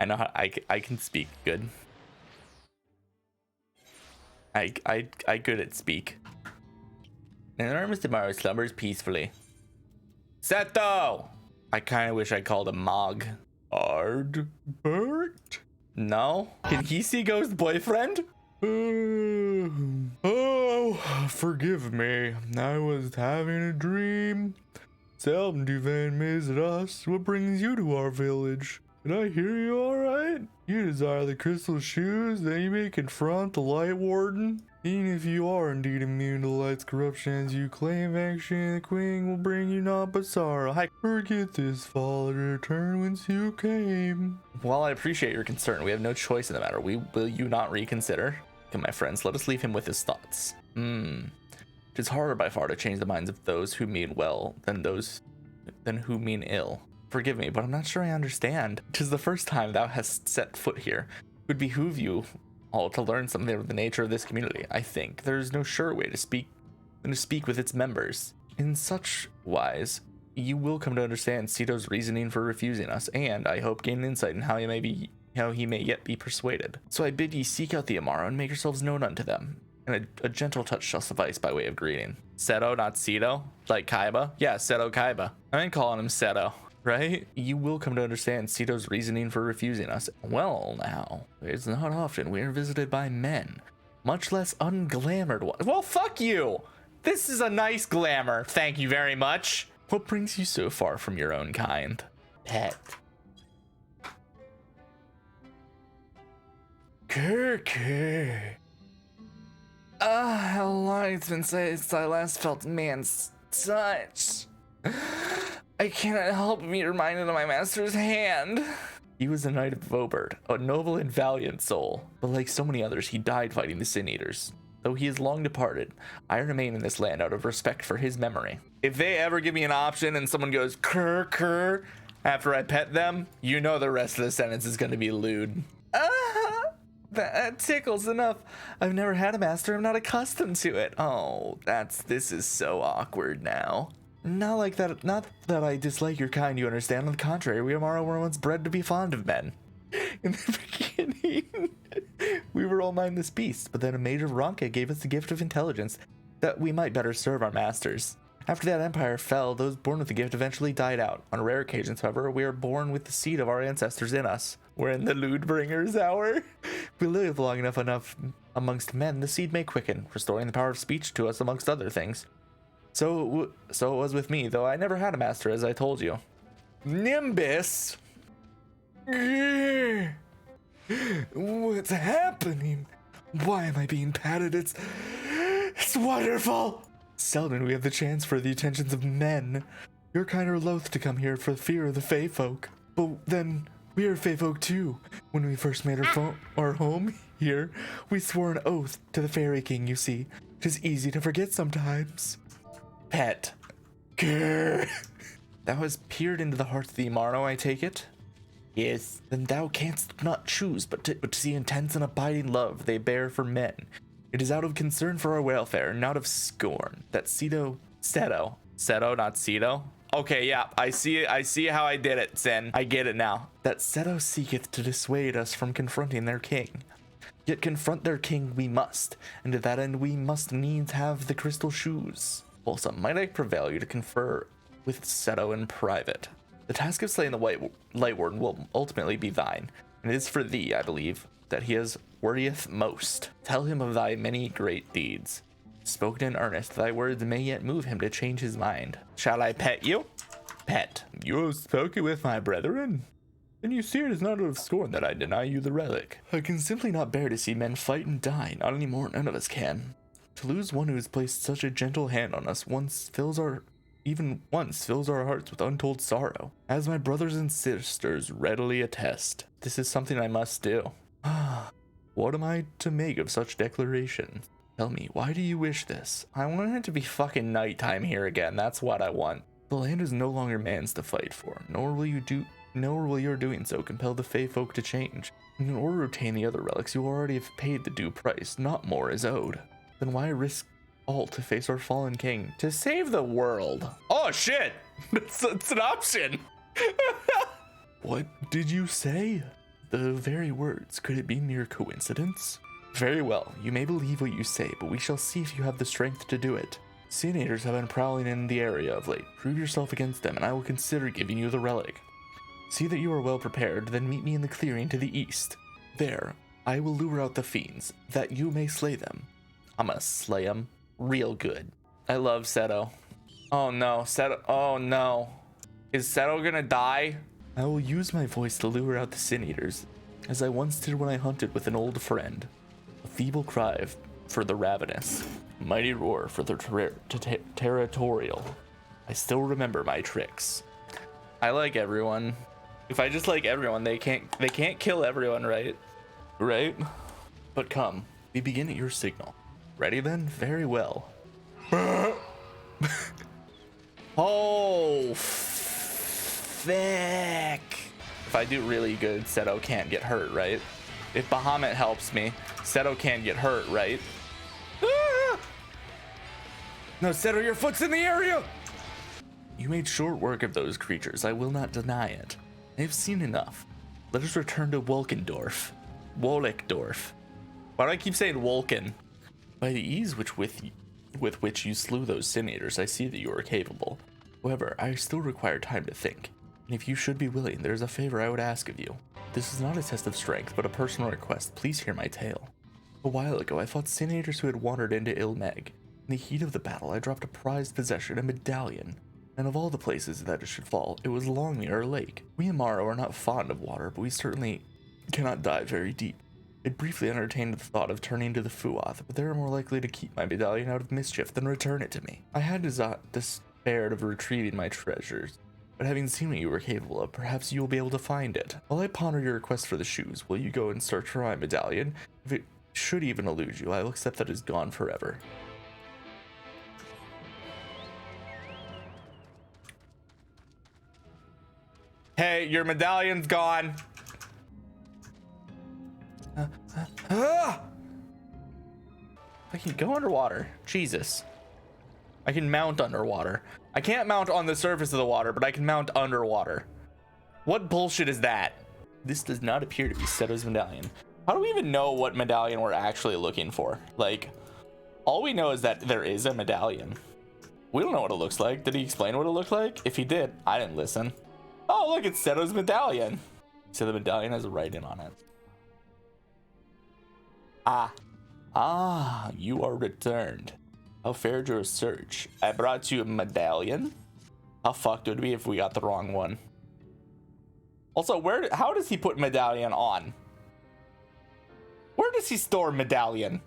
I know how I can speak good. I good at speak. An enormous tomorrow slumbers peacefully. Seto! I kind of wish I called him Mog. Ardbert? No? Can he see Ghost boyfriend? Oh, forgive me. I was having a dream. Seldom do Van visit us. What brings you to our village? Did I hear you alright? You desire the crystal shoes, then you may confront the Light Warden. Even if you are indeed immune to the light's corruption as you claim, actually the queen will bring you naught but sorrow. Forget this fall and return whence you came. While I appreciate your concern, we have no choice in the matter. Will you not reconsider? Okay, my friends, let us leave him with his thoughts. It is harder by far to change the minds of those who mean well than who mean ill. Forgive me, but I'm not sure I understand. 'Tis the first time thou hast set foot here. It would behoove you all to learn something of the nature of this community. I think there is no sure way to speak than to speak with its members. In such wise, you will come to understand Seto's reasoning for refusing us, and I hope gain insight in how he may yet be persuaded. So I bid ye seek out the Amaro and make yourselves known unto them. And a gentle touch shall suffice by way of greeting. Seto, not Seto? Like Kaiba? Yeah, Seto Kaiba. I ain't calling him Seto, right? You will come to understand Seto's reasoning for refusing us. Well, now, it's not often we are visited by men, much less unglamored ones. Well, fuck you! This is a nice glamour, thank you very much. What brings you so far from your own kind? Pet. Kirk. How long it's been since I last felt man's touch. I cannot help but be reminded of my master's hand. He was a knight of Vobert, a noble and valiant soul, but like so many others, he died fighting the Sin Eaters. Though he is long departed, I remain in this land out of respect for his memory. If they ever give me an option and someone goes Kerr after I pet them, you know the rest of the sentence is going to be lewd. That tickles enough. I've never had a master. I'm not accustomed to it. Oh, this is so awkward now. Not like that. Not that I dislike your kind, you understand. On the contrary, we Amaro were once bred to be fond of men. In the beginning, we were all mindless beasts, but then a Major Ronka gave us the gift of intelligence that we might better serve our masters. After that empire fell, those born with the gift eventually died out. On rare occasions, however, we are born with the seed of our ancestors in us. We're in the Lewdbringer's hour. If we live long enough amongst men, the seed may quicken, restoring the power of speech to us amongst other things. So it was with me, though I never had a master, as I told you. Nimbus! What's happening? Why am I being patted? It's wonderful! Seldom we have the chance for the attentions of men. You're kind of loath to come here for fear of the Fey folk. But then, we are Fey folk too. When we first made our home here, we swore an oath to the Fairy King, you see. 'Tis easy to forget sometimes. Pet. Grr. Thou hast peered into the heart of the Amaro, I take it? Yes. Then thou canst not choose but to see intense and abiding love they bear for men. It is out of concern for our welfare, not of scorn, that Seto, not Seto? Okay, yeah, I see how I did it, Sin. I get it now. That Seto seeketh to dissuade us from confronting their king. Yet confront their king we must, and to that end we must needs have the crystal shoes. Also, might I prevail you to confer with Seto in private? The task of slaying the Light Warden will ultimately be thine, and it is for thee, I believe, that he is worthieth most. Tell him of thy many great deeds. Spoken in earnest, thy words may yet move him to change his mind. Shall I pet you? Pet. You have spoken with my brethren? Then you see it is not out of scorn that I deny you the relic. I can simply not bear to see men fight and die, not any more none of us can. To lose one who has placed such a gentle hand on us even once fills our hearts with untold sorrow. As my brothers and sisters readily attest, this is something I must do. What am I to make of such declarations? Tell me, why do you wish this? I want it to be fucking nighttime here again, that's what I want. The land is no longer man's to fight for, nor will your doing so compel the Fey folk to change. In order to obtain the other relics, you already have paid the due price, not more is owed. Then why risk all to face our fallen king? To save the world. Oh shit! It's an option! What did you say? The very words, could it be mere coincidence? Very well, you may believe what you say, but we shall see if you have the strength to do it. Sin Eaters have been prowling in the area of late. Prove yourself against them, and I will consider giving you the relic. See that you are well prepared, then meet me in the clearing to the east. There, I will lure out the fiends, that you may slay them. I'm gonna slay them real good. I love Seto. Oh no, Seto. Oh no. Is Seto gonna die? I will use my voice to lure out the Sin Eaters, as I once did when I hunted with an old friend. A feeble cry for the ravenous, mighty roar for the territorial. I still remember my tricks. I like everyone. If I just like everyone, they can't kill everyone, right? Right? But come, we begin at your signal. Ready then? Very well. Oh, thick. If I do really good, Seto can't get hurt, right? If Bahamut helps me, Seto can't get hurt, right? Ah! No, Seto, your foot's in the area! You made short work of those creatures, I will not deny it. I have seen enough. Let us return to Wolkendorf. Wolekdorf. Why do I keep saying Wolken? By the ease with which you slew those Sin Eaters, I see that you are capable. However, I still require time to think. And if you should be willing, there is a favor I would ask of you. This is not a test of strength, but a personal request. Please hear my tale. A while ago, I fought Sin Eaters who had wandered into Ilmeg. In the heat of the battle, I dropped a prized possession, a medallion. And of all the places that it should fall, it was Longmere Lake. We Amaro are not fond of water, but we certainly cannot dive very deep. I briefly entertained the thought of turning to the Fuath, but they are more likely to keep my medallion out of mischief than return it to me. I had despaired of retrieving my treasures, but having seen what you were capable of, perhaps you will be able to find it. While I ponder your request for the shoes, will you go and search for my medallion? If it should even elude you, I will accept that it is gone forever. Hey, your medallion's gone. I can go underwater. Jesus. I can mount underwater. I can't mount on the surface of the water, but I can mount underwater. What bullshit is that? This does not appear to be Seto's medallion. How do we even know what medallion we're actually looking for? Like, all we know is that there is a medallion. We don't know what it looks like. Did he explain what it looked like? If he did, I didn't listen. Oh, look, it's Seto's medallion. So the medallion has a writing on it. You are returned. How fared your search? I brought you a medallion. How fucked would it be if we got the wrong one? Also, how does he put medallion on? Where does he store medallion?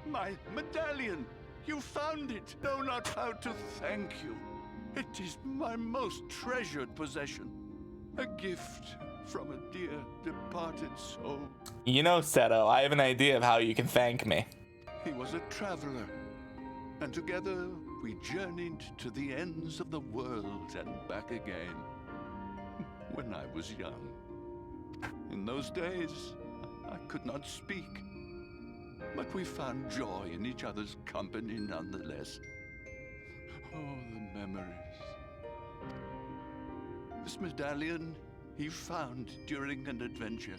My medallion! You found it! Know not how to thank you. It is my most treasured possession. A gift from a dear departed soul. You know, Seto, I have an idea of how you can thank me. He was a traveler, and together we journeyed to the ends of the world and back again. When I was young. In those days, I could not speak, but we found joy in each other's company nonetheless. Oh, the memories. This medallion he found during an adventure,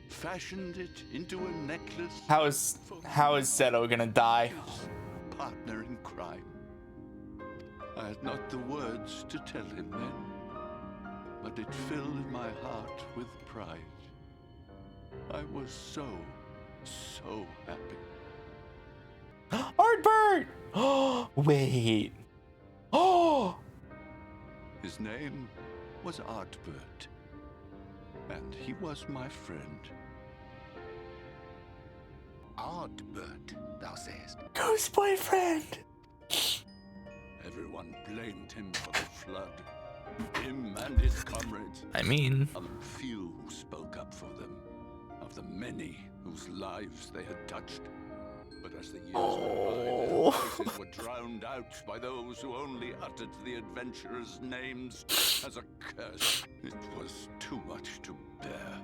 fashioned it into a necklace. How is Seto gonna die? Partner in crime. I had not the words to tell him then, but it filled my heart with pride. I was so happy. Artbert! Oh, wait. Oh! His name was Artbert, and he was my friend. Artbert, thou sayest? Ghost boyfriend! Everyone blamed him for the flood. Him and his comrades. I mean... Of the few who spoke up for them. Of the many whose lives they had touched. But as the years went by, their voices were drowned out by those who only uttered the adventurers' names as a curse. It was too much to bear.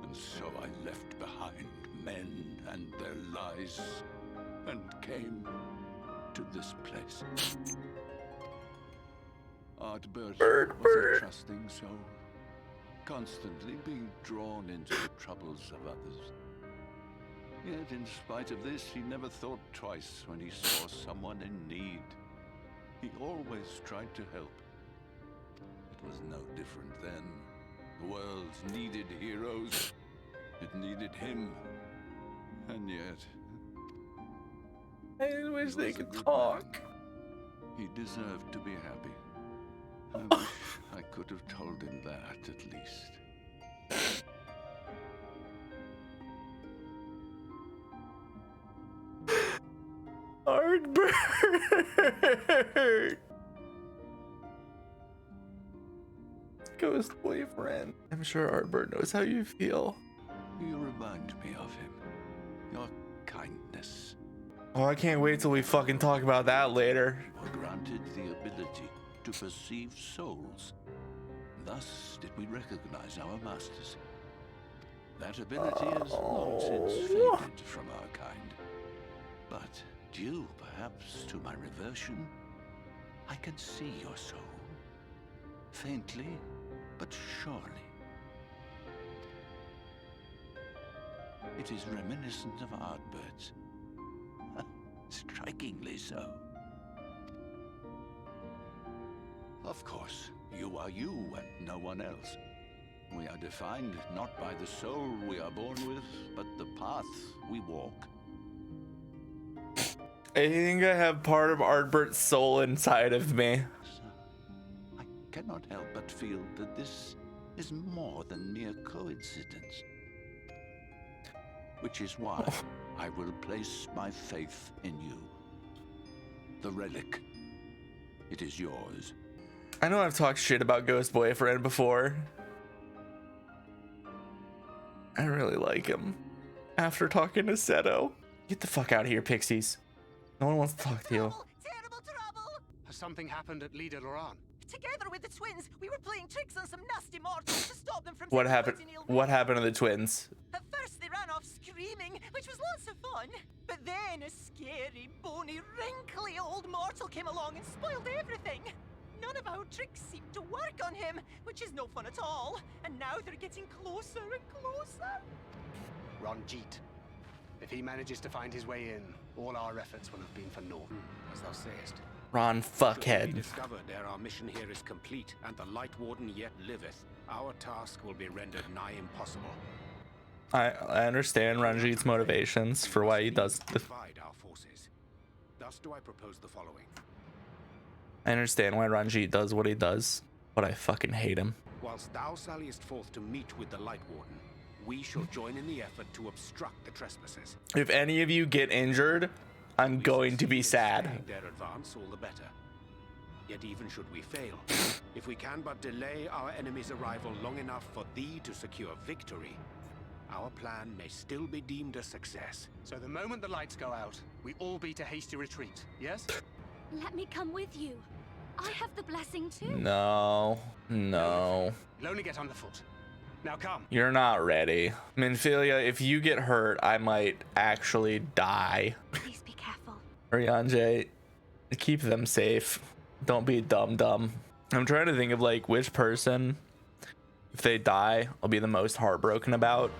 And so I left behind men and their lies, and came to this place. Artbert was a trusting soul, constantly being drawn into the troubles of others. Yet, in spite of this, he never thought twice when he saw someone in need. He always tried to help. It was no different then. The world needed heroes. It needed him. And yet, I wish they was a could good talk. he deserved to be happy. I wish I could have told him that, at least. Ardbert! Ghost boyfriend. I'm sure Ardbert knows how you feel. You remind me of him. Your kindness. Oh, I can't wait till we fucking talk about that later. Were granted the ability to perceive souls. Thus did we recognize our masters. That ability has long since faded from our kind. But due perhaps to my reversion, I can see your soul. Faintly, but surely. It is reminiscent of Ardbert's. Strikingly so. Of course, you are you and no one else. We are defined not by the soul we are born with, but the path we walk. I think I have part of Ardbert's soul inside of me. I cannot help but feel that this is more than mere coincidence. Which is why I will place my faith in you. The relic. It is yours. I know I've talked shit about Ghost Boyfriend before. I really like him. After talking to Seto. Get the fuck out of here, Pixies. No one wants to talk to you. Terrible trouble! Has something happened at Lida Loran? Together with the twins, we were playing tricks on some nasty mortals to stop them from What setting happened? foot in What happened to the twins? At first they ran off screaming, which was lots of fun. But then a scary, bony, wrinkly old mortal came along and spoiled everything. None of our tricks seemed to work on him, which is no fun at all. And now they're getting closer and closer. Ranjit. If he manages to find his way in, all our efforts will have been for naught, as thou sayest. Ron Should we be fuckhead. discovered ere our mission here is complete, and the Light Warden yet liveth, our task will be rendered nigh impossible. I understand Ranjit's motivations for why he does. Divide our forces. Thus do I propose the following. I understand why Ranjit does what he does, but I fucking hate him. Whilst thou salliest forth to meet with the Light Warden, we shall join in the effort to obstruct the trespassers. If any of you get injured, I'm We going to be succeed in sad. staying their advance, all the better. Yet even should we fail, if we can but delay our enemy's arrival long enough for thee to secure victory, our plan may still be deemed a success. So the moment the lights go out, we all beat a hasty retreat, yes? Let me come with you. I have the blessing too. No, no. You'll only get on the foot. Now come. You're not ready. Minfilia, if you get hurt, I might actually die. Please be careful. Ryanje, keep them safe. Don't be dumb. I'm trying to think of like which person, if they die, I'll be the most heartbroken about.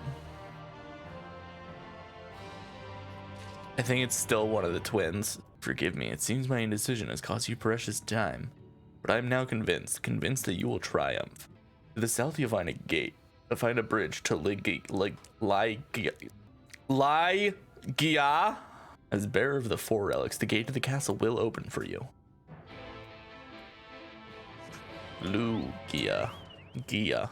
I think it's still one of the twins. Forgive me, it seems my indecision has cost you precious time, but I am now convinced that you will triumph. To the south you'll find a gate. You'll find a bridge to Lygia. As bearer of the four relics, the gate to the castle will open for you. Lugia. Gia.